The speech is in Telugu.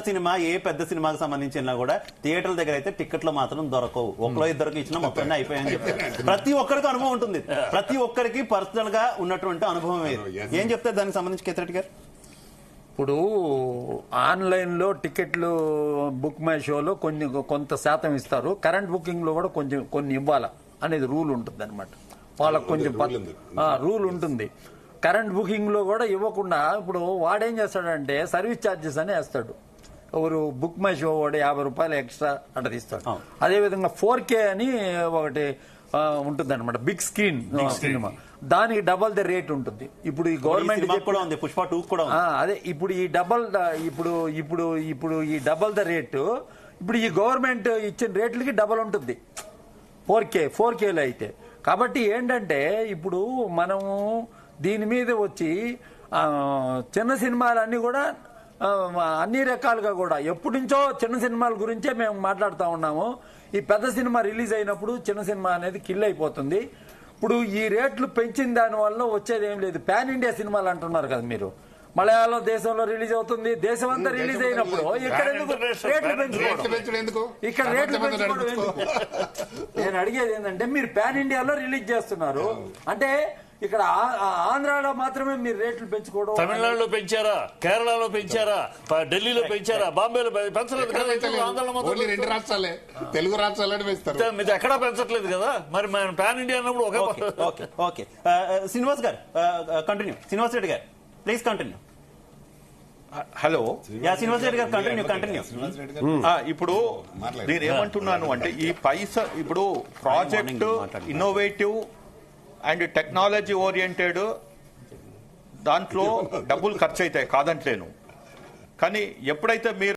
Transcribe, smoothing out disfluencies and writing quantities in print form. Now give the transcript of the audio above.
సినిమా ఏ పెద్ద సినిమాకి సంబంధించినా కూడా థియేటర్ల దగ్గర అయితే టికెట్లు మాత్రం దొరకవు. ఒకలో ఇద్దరికి ఇచ్చినా మొత్తం అయిపోయాయని చెప్తారు. ప్రతి ఒక్కరికి అనుభవం ఉంటుంది, ప్రతి ఒక్కరికి పర్సనల్ గా ఉన్నటువంటి అనుభవం ఏం చెప్తారు దానికి సంబంధించి కేతిరెడ్డి గారు? ఇప్పుడు ఆన్లైన్లో టికెట్లు బుక్ మై షోలో కొంత శాతం ఇస్తారు, కరెంట్ బుకింగ్ లో కూడా కొన్ని ఇవ్వాలా అనేది రూల్ ఉంటుంది అనమాట. వాళ్ళకు కొంచెం రూల్ ఉంటుంది. కరెంట్ బుకింగ్ లో కూడా ఇవ్వకుండా ఇప్పుడు వాడేం చేస్తాడంటే సర్వీస్ ఛార్జెస్ అని వేస్తాడు. ఎవరు బుక్ మై షో వాడు 50 రూపాయలు ఎక్స్ట్రా అట్లా తీస్తాడు. అదేవిధంగా 4K అని ఒకటి ఉంటుంది అనమాట, బిగ్ స్క్రీన్ సినిమా, దానికి డబల్ ద రేట్ ఉంటుంది. ఇప్పుడు ఈ గవర్నమెంట్ పుష్ప 2 కూడా అదే ఇప్పుడు ఈ డబల్ ద రేటు ఇప్పుడు ఈ గవర్నమెంట్ ఇచ్చిన రేట్లకి డబల్ ఉంటుంది 4Kలో అయితే. కాబట్టి ఏంటంటే ఇప్పుడు మనము దీని మీద వచ్చి చిన్న సినిమాలన్నీ కూడా అన్ని రకాలుగా కూడా ఎప్పటి నుంచో చిన్న సినిమాల గురించే మేము మాట్లాడుతూ ఉన్నాము. ఈ పెద్ద సినిమా రిలీజ్ అయినప్పుడు చిన్న సినిమా అనేది కిల్ అయిపోతుంది. ఇప్పుడు ఈ రేట్లు పెంచిన దాని వల్ల వచ్చేది ఏం లేదు. పాన్ ఇండియా సినిమాలు అంటున్నారు కదా మీరు, మలయాళం దేశంలో రిలీజ్ అవుతుంది, దేశం అంతా రిలీజ్ అయినప్పుడు ఇక్కడ రేట్లు పెంచుకోవడం, ఇక్కడ రేట్లు పెంచుకోవడం ఎందుకు? నేను అడిగేది ఏంటంటే మీరు పాన్ ఇండియాలో రిలీజ్ చేస్తున్నారు అంటే ఇక్కడ ఆంధ్రాలో మాత్రమే మీరు రేట్లు పెంచుకోవడం. తమిళనాడులో పెంచారా, కేరళలో పెంచారా, ఢిల్లీలో పెంచారా, బాంబేలో పెంచలేదు కదా? రెండు రాష్ట్రాలే, తెలుగు రాష్ట్రాలే పెంచుతారు, మీరు ఎక్కడా పెంచట్లేదు కదా. మరి మన పాన్ ఇండియా అన్నప్పుడు ఓకే శ్రీనివాస్ గారు కంటిన్యూ. శ్రీనివాస్ రెడ్డి గారు please continue. Hello, Srinivas Reddy గారు కంటిన్యూ. ఇప్పుడు నేను ఏమంటున్నాను అంటే ఈ ఇప్పుడు project innovative and technology oriented, దాంట్లో డబ్బులు ఖర్చు అవుతాయి కాదంటలేను. కానీ ఎప్పుడైతే మీరు